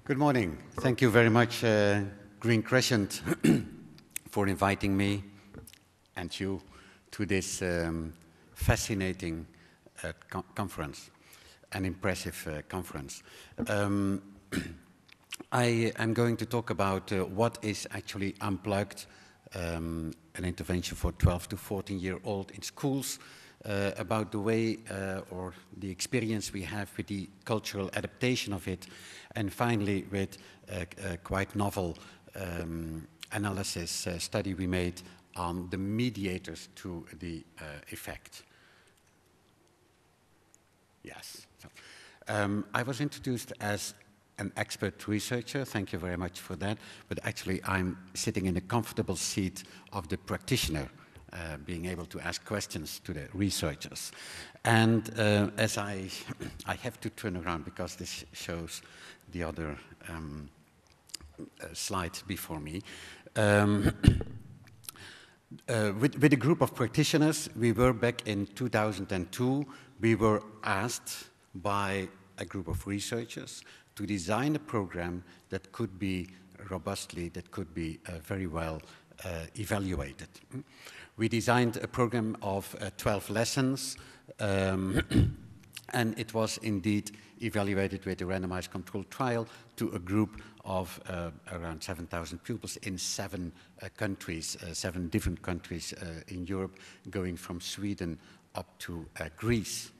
Good morning. Thank you very much, Green Crescent, for inviting me and you to this fascinating conference, an impressive conference. I am going to talk about what is actually Unplugged, an intervention for 12 to 14-year-old in schools, about the way or the experience we have with the cultural adaptation of it, and finally with a quite novel analysis study we made on the mediators to the effect. Yes. So, I was introduced as an expert researcher, thank you very much for that, but actually I'm sitting in a comfortable seat of the practitioner, being able to ask questions to the researchers. And as I have to turn around because this shows the other slide before me. With a group of practitioners, we were back in 2002, we were asked by a group of researchers to design a program that could be robustly, that could be very well evaluated. We designed a program of 12 lessons, and it was indeed evaluated with a randomized controlled trial to a group of around 7,000 pupils in 7 countries, 7 different countries in Europe, going from Sweden up to Greece.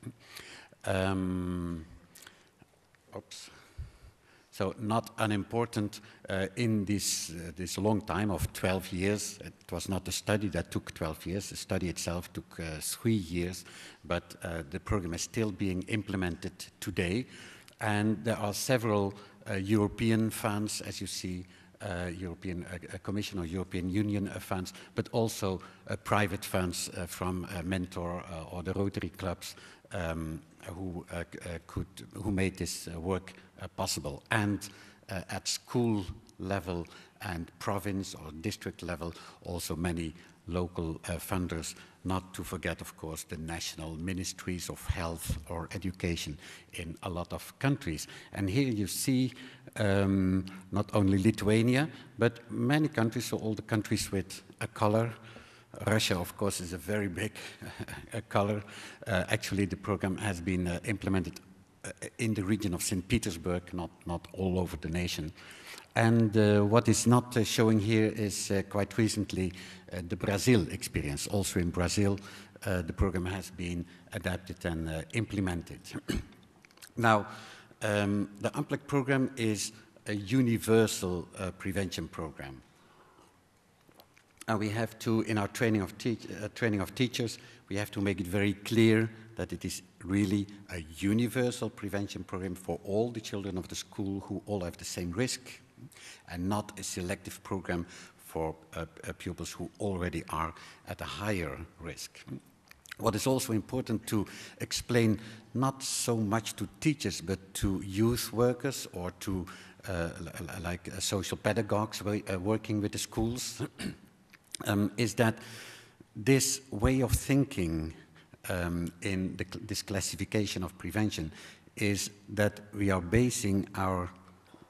So not unimportant in this long time of 12 years. It was not a study that took 12 years. The study itself took 3 years, but the program is still being implemented today. And there are several European funds, as you see, European Commission or European Union funds, but also private funds from Mentor or the Rotary clubs who made this work possible. And at school level and province or district level, also many local funders, not to forget, of course, the national ministries of health or education in a lot of countries. And here you see not only Lithuania, but many countries, so all the countries with a color. Russia, of course, is a very big color. Actually, the program has been implemented in the region of St. Petersburg, not all over the nation. And what is not showing here is quite recently the Brazil experience. Also in Brazil, the program has been adapted and implemented. Now, the Unplugged program is a universal prevention program. And we have to, in our training of teachers, we have to make it very clear that it is really a universal prevention program for all the children of the school who all have the same risk, and not a selective program for pupils who already are at a higher risk. What is also important to explain, not so much to teachers, but to youth workers or to social pedagogues working with the schools, is that this way of thinking in this classification of prevention is that we are basing our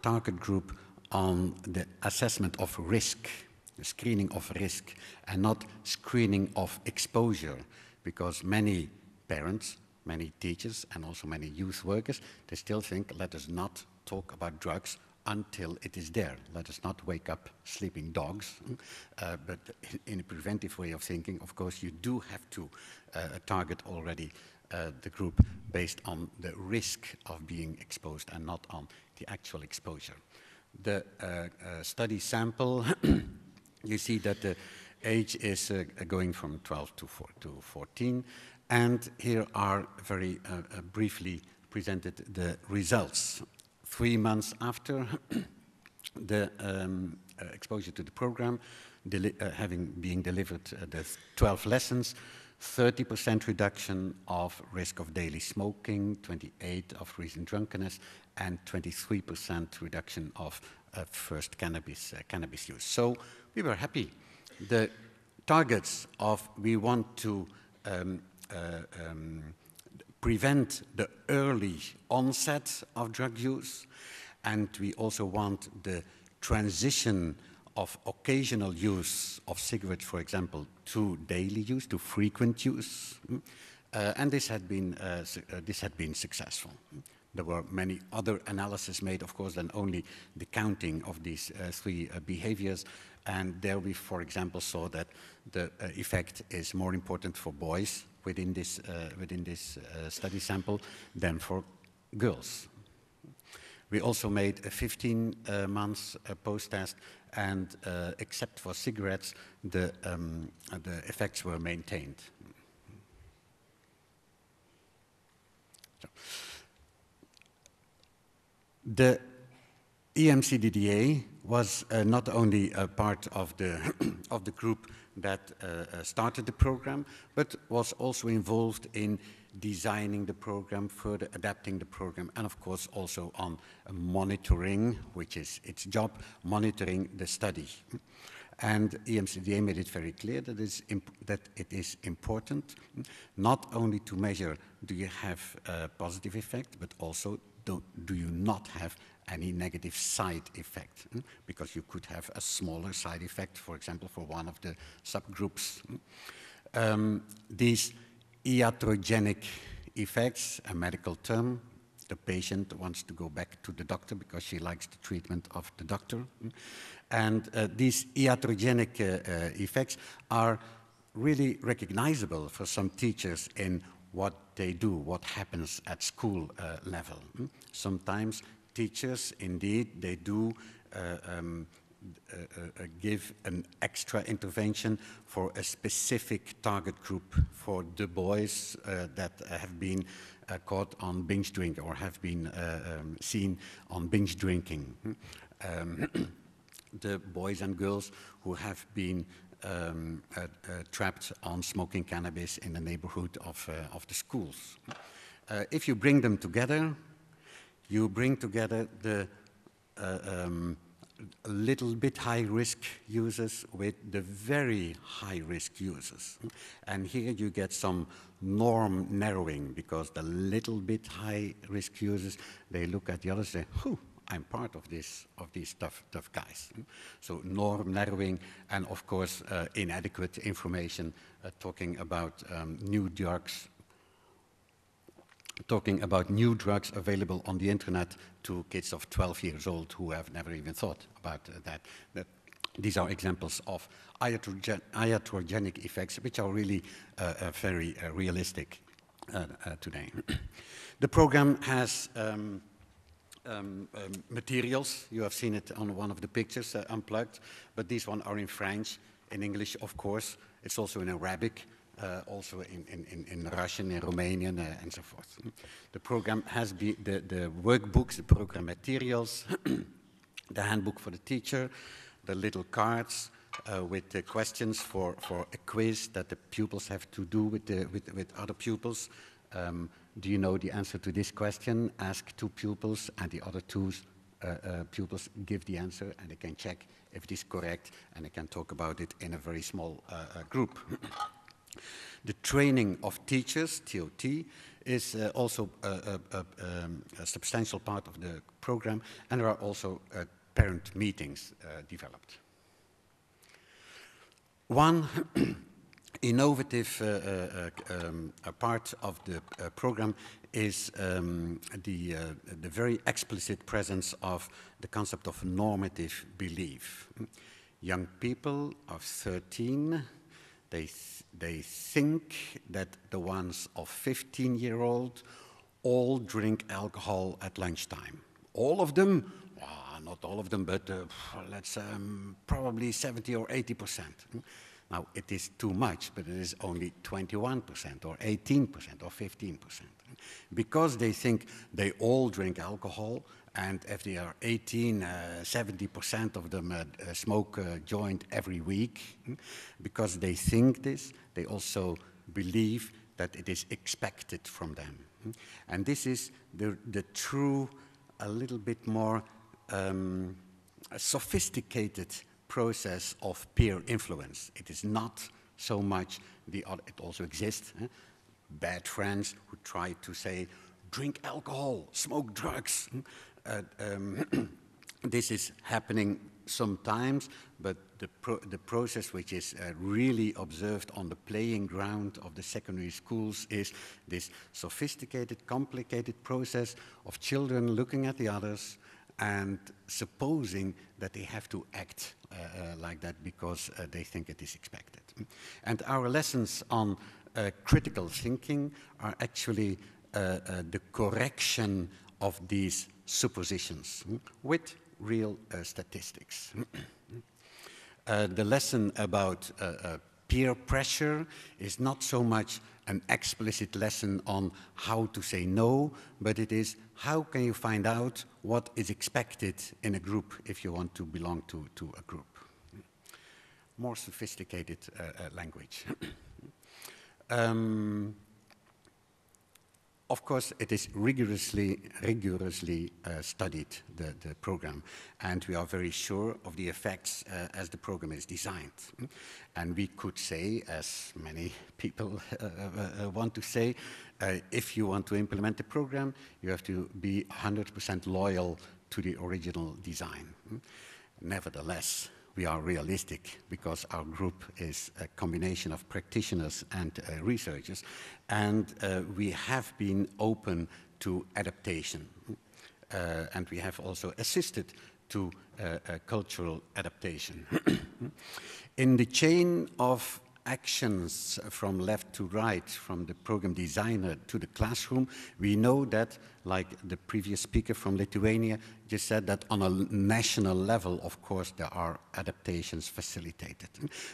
target group on the assessment of risk, the screening of risk, and not screening of exposure, because many parents, many teachers, and also many youth workers, they still think, let us not talk about drugs until it is there. Let us not wake up sleeping dogs. But in a preventive way of thinking, of course, you do have to target already the group based on the risk of being exposed and not on the actual exposure. The study sample, you see that the age is going from 12 to 14, and here are very briefly presented the results. 3 months after the exposure to the program, being delivered the 12 lessons, 30% reduction of risk of daily smoking, 28% of recent drunkenness, and 23% reduction of first cannabis use. So we were happy. The targets of we want to prevent the early onset of drug use and we also want the transition of occasional use of cigarettes, for example, to daily use, to frequent use, and this had been successful. There were many other analyses made, of course, than only the counting of these three behaviors, and there we, for example, saw that the effect is more important for boys within this study sample than for girls. We also made a 15 months post-test, and except for cigarettes, the effects were maintained. So, the EMCDDA was not only a part of the of the group that started the program, but was also involved in designing the program, further adapting the program, and of course also on monitoring, which is its job, monitoring the study. And EMCDDA made it very clear that it is important not only to measure do you have a positive effect, but also do you not have any negative side effect, because you could have a smaller side effect, for example, for one of the subgroups. These iatrogenic effects, a medical term, the patient wants to go back to the doctor because she likes the treatment of the doctor. And these iatrogenic effects are really recognizable for some teachers in what they do, what happens at school level. Sometimes teachers, indeed, they do give an extra intervention for a specific target group, for the boys that have been caught on binge drinking or have been seen on binge drinking. The boys and girls who have been trapped on smoking cannabis in the neighborhood of the schools. If you bring them together, you bring together the a little bit high-risk users with the very high-risk users. And here you get some norm narrowing, because the little bit high-risk users, they look at the others and say, "Whew, I'm part of these tough guys." So norm narrowing, and of course inadequate information, talking about new drugs available on the internet to kids of 12 years old who have never even thought about that. These are examples of iatrogenic effects, which are really very realistic today. The program has materials. You have seen it on one of the pictures, Unplugged, but these ones are in French, in English, of course. It's also in Arabic. Also in Russian, in Romanian, and so forth. The program has the workbooks, the program materials, the handbook for the teacher, the little cards with the questions for a quiz that the pupils have to do with other pupils. Do you know the answer to this question? Ask two pupils, and the other two pupils give the answer, and they can check if it is correct, and they can talk about it in a very small group. The training of teachers, TOT, is also a substantial part of the program, and there are also parent meetings developed. One innovative part of the program is the very explicit presence of the concept of normative belief. Young people of 13, they think that the ones of 15-year-old all drink alcohol at lunchtime. All of them? Well, not all of them, but let's probably 70 or 80%. Now, it is too much, but it is only 21% or 18% or 15%. Because they think they all drink alcohol, and if they are 18, 70% of them smoke a joint every week. Because they think this, they also believe that it is expected from them. And this is the true, a little bit more sophisticated process of peer influence. It is not so much the other, it also exists, bad friends who try to say, drink alcohol, smoke drugs, this is happening sometimes, but the process which is really observed on the playing ground of the secondary schools is this sophisticated, complicated process of children looking at the others and supposing that they have to act like that because they think it is expected. And our lessons on critical thinking are actually the correction of these suppositions with real statistics. The lesson about peer pressure is not so much an explicit lesson on how to say no, but it is how can you find out what is expected in a group if you want to belong to a group. More sophisticated language. Of course, it is rigorously studied, the program, and we are very sure of the effects as the program is designed. And we could say, as many people want to say, if you want to implement the program, you have to be 100% loyal to the original design. Nevertheless, we are realistic because our group is a combination of practitioners and researchers, and we have been open to adaptation. And we have also assisted to cultural adaptation. In the chain of actions from left to right, from the program designer to the classroom, we know that, like the previous speaker from Lithuania just said, that on a national level, of course, there are adaptations facilitated.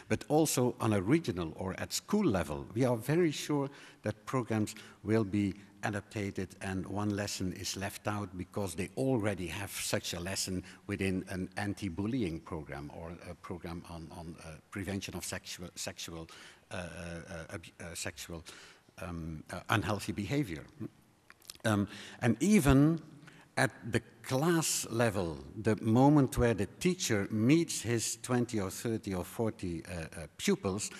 But also on a regional or at school level, we are very sure that programs will be adapted and one lesson is left out because they already have such a lesson within an anti-bullying program or a program on prevention of sexual unhealthy behavior. And even at the class level, the moment where the teacher meets his 20 or 30 or 40 pupils,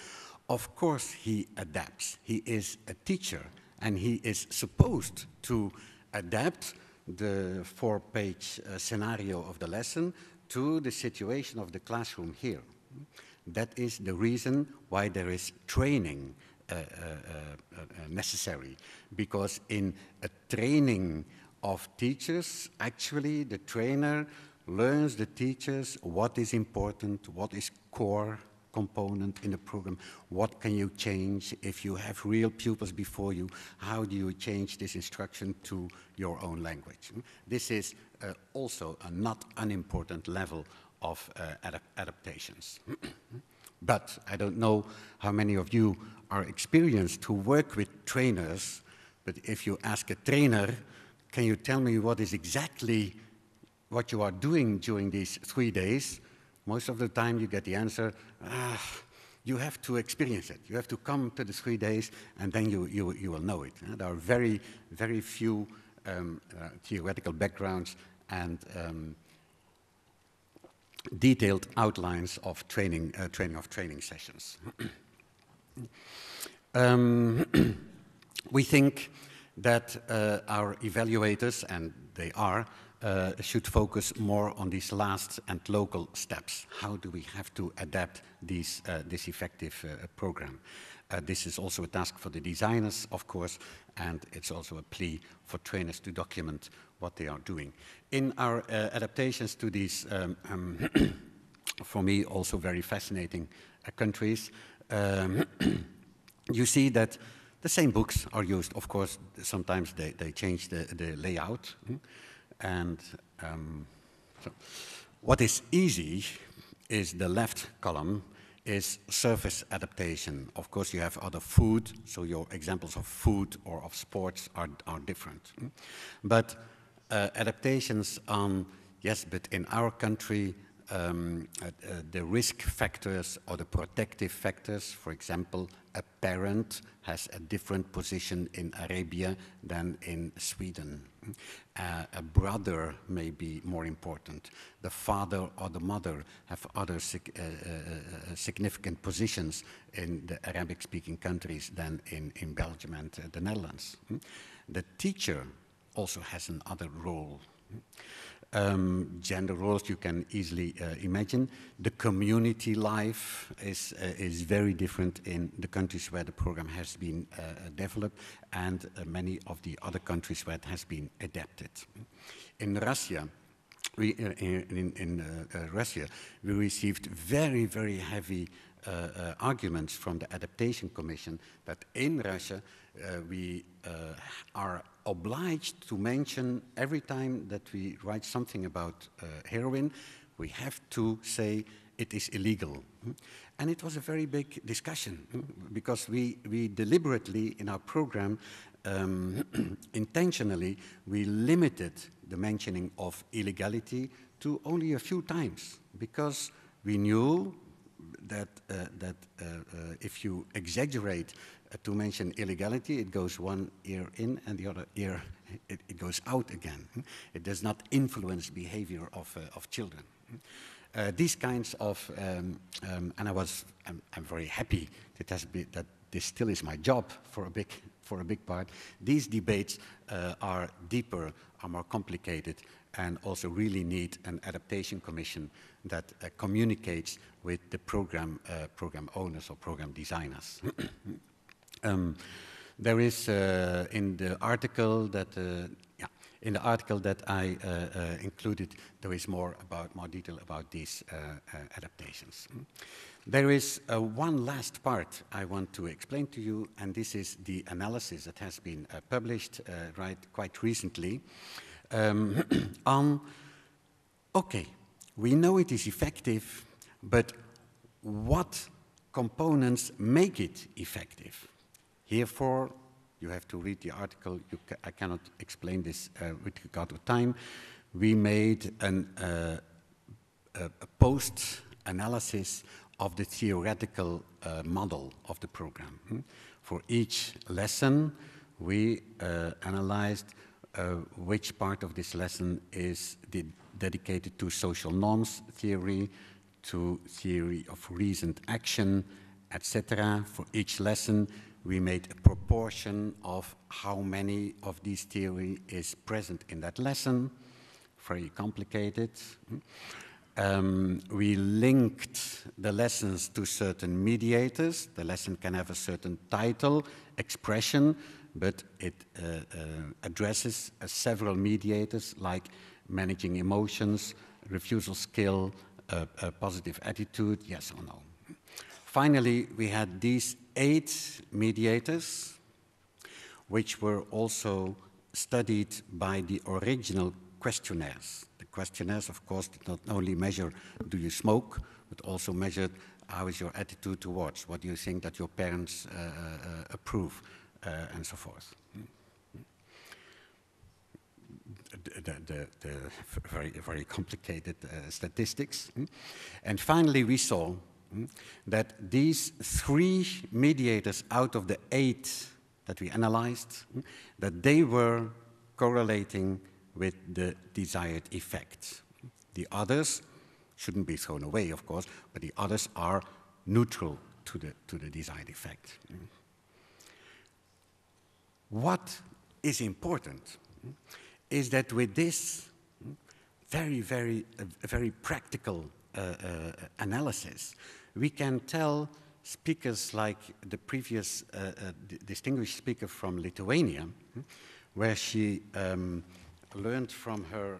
of course he adapts. He is a teacher. And he is supposed to adapt the 4-page scenario of the lesson to the situation of the classroom here. That is the reason why there is training necessary, because in a training of teachers, actually the trainer learns the teachers what is important, what is core component in the program, what can you change if you have real pupils before you, how do you change this instruction to your own language. This is also a not unimportant level of adaptations. But I don't know how many of you are experienced to work with trainers, but if you ask a trainer, can you tell me what is exactly what you are doing during these 3 days? Most of the time you get the answer, you have to experience it. You have to come to the 3 days and then you will know it. There are very, very few theoretical backgrounds and detailed outlines of training sessions. We think that our evaluators, and they are, should focus more on these last and local steps. How do we have to adapt this effective program? This is also a task for the designers, of course, and it's also a plea for trainers to document what they are doing. In our adaptations to these, for me, also very fascinating countries, you see that the same books are used. Of course, sometimes they change the layout. And so what is easy is the left column is surface adaptation. Of course, you have other food, so your examples of food or of sports are different. But adaptations on, yes, but in our country, the risk factors or the protective factors, for example, a parent has a different position in Arabia than in Sweden. A brother may be more important. The father or the mother have other significant positions in the Arabic-speaking countries than in Belgium and the Netherlands. The teacher also has another role Gender roles you can easily imagine. The community life is very different in the countries where the program has been developed and many of the other countries where it has been adapted. In Russia, Russia, we received very, very heavy arguments from the Adaptation Commission that in Russia we are obliged to mention every time that we write something about heroin, we have to say it is illegal. And it was a very big discussion because we deliberately in our program intentionally we limited the mentioning of illegality to only a few times because we knew that if you exaggerate to mention illegality, it goes one ear in and the other ear, it goes out again. It does not influence behavior of children. These kinds of, and I'm very happy that this still is my job for a big part. These debates are deeper, are more complicated, and also really need an adaptation commission that communicates with the program owners or program designers. There is in the article that I included, there is more detail about these adaptations. There is one last part I want to explain to you, and this is the analysis that has been published quite recently okay, we know it is effective, but what components make it effective? Herefore, you have to read the article. I cannot explain this with regard to time. We made a post-analysis of the theoretical model of the program. For each lesson, we analyzed which part of this lesson is dedicated to social norms theory, to theory of reasoned action, etc. For each lesson, we made a proportion of how many of these theory is present in that lesson. Very complicated. We linked the lessons to certain mediators. The lesson can have a certain title, expression, but it addresses several mediators like managing emotions, refusal skill, a positive attitude, yes or no. Finally, we had these 8 mediators, which were also studied by the original questionnaires. The questionnaires, of course, did not only measure do you smoke, but also measured how is your attitude towards, what do you think that your parents approve, and so forth. The very, very complicated statistics. And finally, we saw that these 3 mediators out of the 8 that we analyzed, that they were correlating with the desired effect. The others shouldn't be thrown away, of course, but the others are neutral to the desired effect. What is important is that with this very practical analysis, we can tell speakers like the previous distinguished speaker from Lithuania, where she learned from her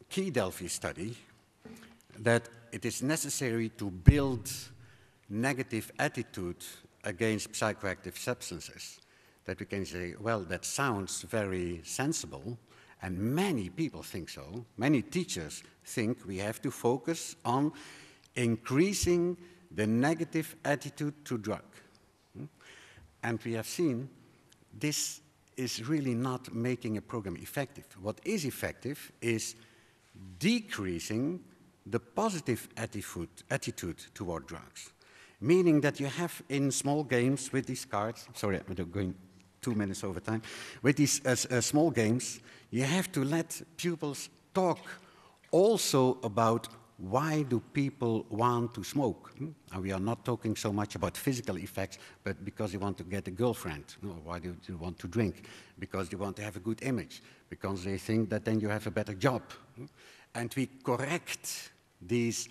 Key Delphi study that it is necessary to build negative attitude against psychoactive substances. That we can say, well, that sounds very sensible, and many people think so. Many teachers think we have to focus on increasing the negative attitude to drug. And we have seen this is really not making a program effective. What is effective is decreasing the positive attitude toward drugs, meaning that you have in small games with these cards, sorry, I'm going 2 minutes over time, with these small games, you have to let pupils talk also about why do people want to smoke? And we are not talking so much about physical effects, but because they want to get a girlfriend. No, why do you want to drink? Because they want to have a good image, because they think that then you have a better job. And we correct these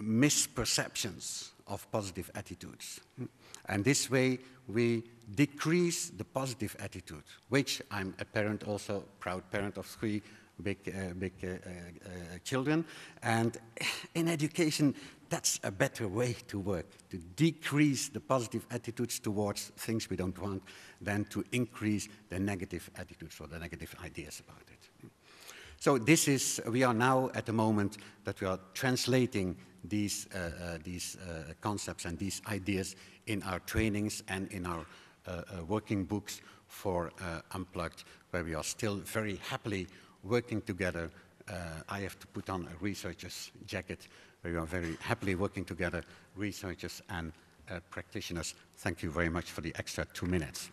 misperceptions of positive attitudes. And this way, we decrease the positive attitude, which I'm a parent also, proud parent of 3 big children. And in education, that's a better way to work, to decrease the positive attitudes towards things we don't want than to increase the negative attitudes or the negative ideas about it. So this is, we are now at the moment that we are translating these concepts and these ideas in our trainings and in our working books for Unplugged, where we are still very happily working together. I have to put on a researcher's jacket, where we are very happily working together, researchers and practitioners. Thank you very much for the extra 2 minutes.